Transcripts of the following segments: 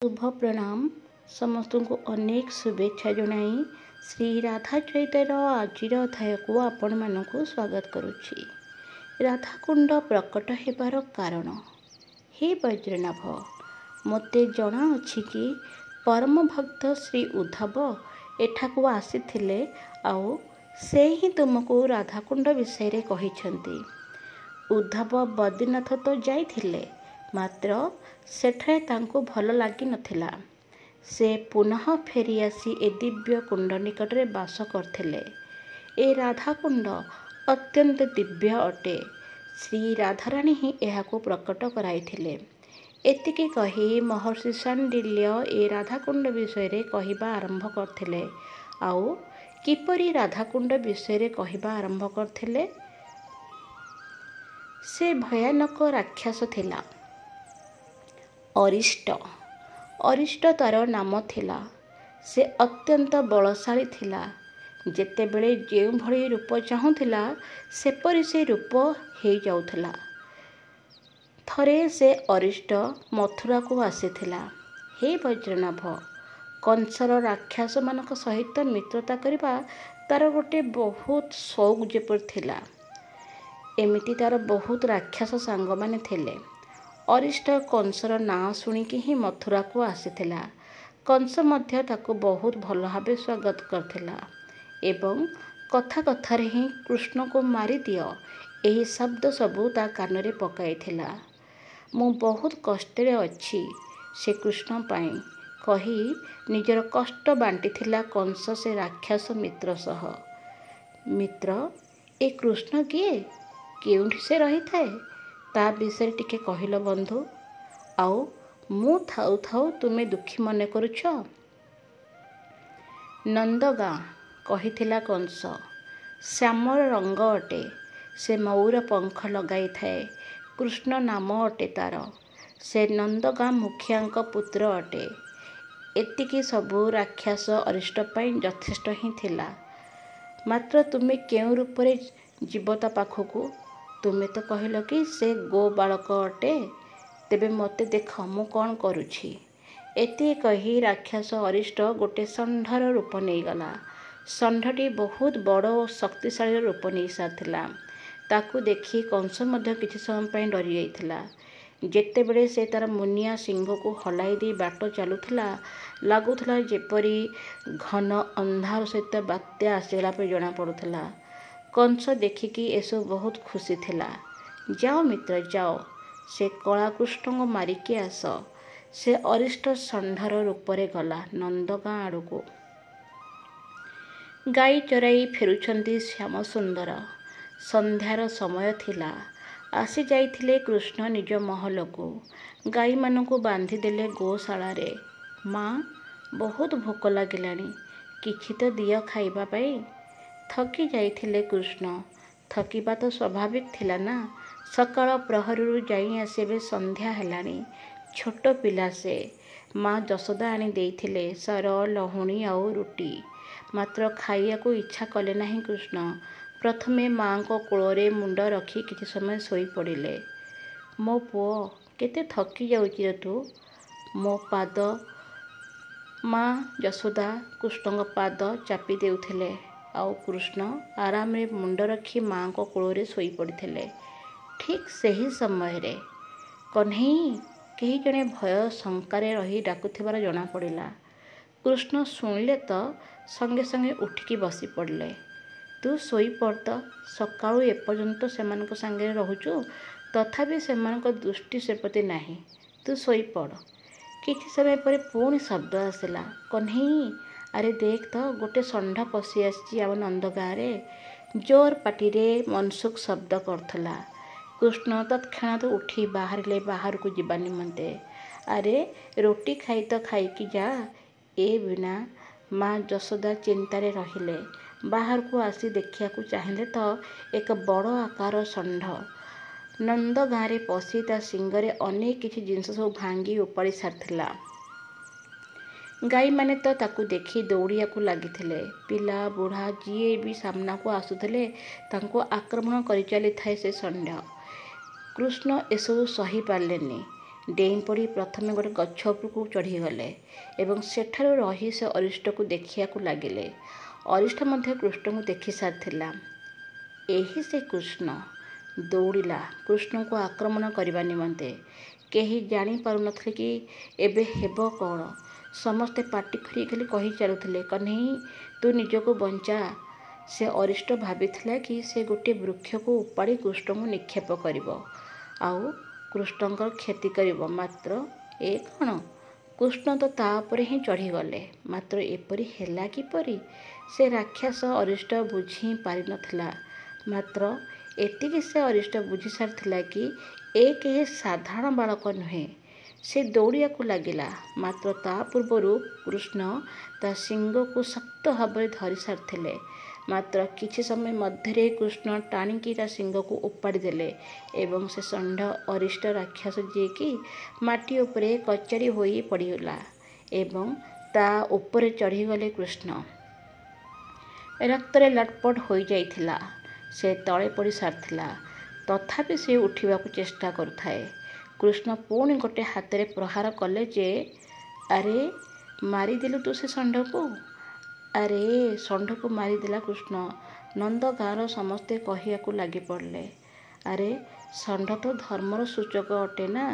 शुभ प्रणाम समस्त को अनेक शुभेच्छा जनाई श्री राधा चरितर आजिर अध्याय को आपण मानक स्वागत करुछि। राधाकुंड प्रकट हेबार कारण। हे वज्रनाभ, मते जना अछि कि परम भक्त श्री उद्धव एठाकू आसीथिले आउ से ही तुमको राधाकुंड विषय रे कहिछंती। उद्धव बद्रीनाथ तो जाइथिले, मात्र सेठरे तांको भल लागी नथिला। से पुनः फेरी आसी ए दिव्य कुंड निकटरे बास करथिले। ए राधाकुंड अत्यंत दिव्य अटे। श्री राधाराणी ही एहाको प्रकट कराइथिले। एतिके कही महर्षि शांडिल्य ए राधाकुंड विषय रे कहिबा आरंभ करथिले। आउ किपरि राधाकुंड विषय रे कहिबा आरंभ करथिले। से भयानक राक्षस थिला, अरिष्ट। अरिष्ट तार नाम थिला। से अत्यंत बलशाली थिला। जेतेबेले जेउ भଳି रूप चाहुथिला सेपरि से रूप हेई जाउथिला। थरे से अरिष्ट मथुरा को आसीथिला। हे वज्रनाभ, कंसर राक्षस मानक सहित मित्रता करिबा तार गोटे बहुत शौक जेपर थिला। एमिति तार बहुत राक्षस सांग माने थिले। अरिष्ट कंसर नाँ शुणिकी ही मथुरा को आसीथिला। कंस मध्य ताको बहुत भल भावे स्वागत करथिला एवं कथा कथारे ही कृष्ण को मारी दियो एही शब्द सबू ता कानरे पकाइथिला। मु बहुत कष्टरे अछि से कृष्ण पाई कही निजर कष्ट बांटिथिला कंस से राक्षस मित्र सह। मित्र, ए कृष्ण किए, केउंठी से रही थाए, ता विषय टिके कहिल बंधु। आउ मु थाउ थाउ तुमे दुखी मने करुछ। नंदगां कहिथिला कंस, श्यामर रंग अटे। से मयूर पंख लगाई थाए। कृष्ण नाम अटे तार। से नंदगां मुखियांक पुत्र अटे। एतिकी सबू राक्षस अरिष्ट पाई यथेष्ट ही थिला। मात्र तुमे केउ रूपरे जीवता पाखकू? तुमे तो कहिल कि से गो बालक अटे। तेबे मते देख मु कौन करुछि। एति कही राक्षस अरिष्ट गोटे षंढर रूप नहीं गला। षंढटी बहुत बड़ और शक्तिशाली रूप नहीं सारथिला। ताकू देखी कंस मध्य किछि समय पई डरी जाइथिला। जेतेबेले से तार मुनिया सिंह को हलाई दी बाट चलुथिला, लागुथिला जेपरी घन अंधार सहित बात्या आसीगला पे जणा पड़ुथिला। कंस देखिकी एसो बहुत खुशी थिला। जाओ मित्र जाओ, से कला कृष्ण को मारिकी आस। से अरिष्ट षंढर रूपरे गला नंदगां आड़को। गाई चराई फेरुछंती श्याम सुंदर। संध्यार समय थिला। आसी जाइथिले कृष्ण निज महल को। गाई मानकु बांधी देले गोशाला रे। माँ, बहुत भोक लागिलानी, किछि तो दियो खाइबा पाई। थकी जाइथिले कृष्ण। थकिबा तो स्वाभाविक थिला ना। सकाळ प्रहररू जाई आसेबे संध्या हेलानी। छोट पिला से। माँ जशोदा आनी देइथिले सर, लहुणी आउ रुटी। मात्र खाइया को इच्छा कले नहीं कृष्ण। प्रथमे माँ को कोଳରେ मुंड रखी किछि समय सोई पड़िले। मो पुओ, केते थकी जाउछि रे तू। मो पाद। माँ जशोदा कृष्ण पाद चापी देउथिले आउ कृष्ण आराम रे मुंड रखी माँ को कोଳରେ सोई पड़िथिले। ठीक सही समय रे कन्हई केही जणे भय शंकारे रही डाकुथिबार जणा पड़िला। कृष्ण शुणिले तो संगे संगे उठिकी बसी पड़ले। तू सोई पड़ तो, सकाळू एपर्यंत सेमानक संगे रहुचु, तथापि सेमानक दृष्टि से प्रति नाही। तू सोई पड़। किछि समय पर पुणी शब्द आसिला। कन्हई, अरे देख तो गोटे षंढ पशि आसी आम नंदगां रे। जोर पाटी रे मनसुख शब्द करथला। कृष्ण तत्क्षणात उठी बाहरिले बाहर को जीवा निमंते। अरे रोटी खाई तो खाइकी जा। ए बिना माँ जशोदा चिंतारे रहिले। बाहर को आसी देखिया को चाहिए तो एक बड़ आकार षंढ नंदगां रे पशि ता सिंगरे अनेक किछि जिनस सब भांगी उपाड़ी सारथिला। गाई माने तो ताकू देखी दौड़िया को लागिथिले। पिला बुढ़ा जीए भी सामना को आसुथिले तांको आक्रमण करि चली थाए से षंढ। कृष्ण एसबू सही पारलेनी। ଡେଇଁ ପଡ଼ି ପ୍ରଥମେ ଗୋଟେ ଗଛ ଉପରକୁ ଚଢ଼ିଗଲେ ଏବଂ ସେଠାରୁ ରହି ସେ ଅରିଷ୍ଟକୁ ଦେଖିବାକୁ ଲାଗିଲେ। ଅରିଷ୍ଟ ମଧ୍ୟ କୃଷ୍ଣଙ୍କୁ ଦେଖି ସାରିଥିଲା। ଏହି ସେ କୃଷ୍ଣ ଦୌଡ଼ିଲା କୃଷ୍ଣଙ୍କୁ ଆକ୍ରମଣ କରିବା ନିମନ୍ତେ। କେହି ଜାଣିପାରୁନଥିଲେ କି ଏବେ ହେବ କ'ଣ। ସମସ୍ତେ ପାଟି କରି ଖାଲି କହି ଚାଲୁଥିଲେ, କହ୍ନେଇ ତୁ ନିଜକୁ ବଞ୍ଚା। ସେ ଅରିଷ୍ଟ ଭାବିଥିଲା କି ସେ ଗୋଟିଏ ବୃକ୍ଷକୁ ଉପାଡ଼ି କୃଷ୍ଣଙ୍କୁ ନିକ୍ଷେପ କରିବ ଆଉ କୃଷ୍ଣଙ୍କର କ୍ଷତି କରିବ। ମାତ୍ର ଏ କ'ଣ, କୃଷ୍ଣ ତ ତା ଉପରେ ହିଁ ଚଢ଼ିଗଲେ। ମାତ୍ର ଏପରି ହେଲା କିପରି? ସେ ରାକ୍ଷସ ଅରିଷ୍ଟ ବୁଝି ପାରିନଥିଲା। ମାତ୍ର ଏତିକି ସେ ଅରିଷ୍ଟ ବୁଝି ସାରିଥିଲା କି ଏ କେହି ସାଧାରଣ ବାଳକ ନୁହେଁ। ସେ ଦୌଡ଼ିବାକୁ ଲାଗିଲା। ମାତ୍ର ତା ପୂର୍ବରୁ କୃଷ୍ଣ ତା ଶିଙ୍ଗକୁ ଶକ୍ତ ଭାବରେ ଧରି ସାରିଥିଲେ। ମାତ୍ର କିଛି ସମୟ ମଧ୍ୟରେ କୃଷ୍ଣ ଟାଣିକି ତା ଶିଙ୍ଗକୁ ଉପାଡ଼ି ଦେଲେ ଏବଂ ସେ ଷଣ୍ଢ ଅରିଷ୍ଟ ରାକ୍ଷସ ଯିଏକି ମାଟି ଉପରେ କଚାଡ଼ି ହୋଇ ପଡ଼ିଗଲା ଏବଂ ତା ଉପରେ ଚଢ଼ିଗଲେ କୃଷ୍ଣ। ରକ୍ତରେ ଲଟପଟ ହୋଇଯାଇଥିଲା। ସେ ତଳେ ପଡ଼ି ସାରିଥିଲା। ତଥାପି ସେ ଉଠିବାକୁ ଚେଷ୍ଟା କରୁଥାଏ। କୃଷ୍ଣ ପୁଣି ଗୋଟେ ହାତରେ ପ୍ରହାର କଲେ ଯେ, ଆରେ ମାରିଦେଲୁ ତୁ ସେ ଷଣ୍ଢକୁ। ଆରେ ଷଣ୍ଢକୁ ମାରିଦେଲା କୃଷ୍ଣ। ନନ୍ଦ ଗାଁର ସମସ୍ତେ କହିବାକୁ ଲାଗିପଡ଼ିଲେ, ଆରେ ଷଣ୍ଢ ତ ଧର୍ମର ସୂଚକ ଅଟେ ନା।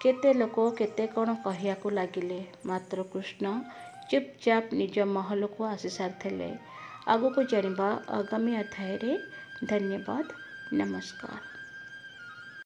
କେତେ ଲୋକ କେତେ କ'ଣ କହିବାକୁ ଲାଗିଲେ। ମାତ୍ର କୃଷ୍ଣ ଚୁପଚାପ ନିଜ ମହଲକୁ ଆସି ସାରିଥିଲେ। ଆଗକୁ ଜାଣିବା ଆଗାମୀ ଅଧ୍ୟାୟରେ। ଧନ୍ୟବାଦ। ନମସ୍କାର।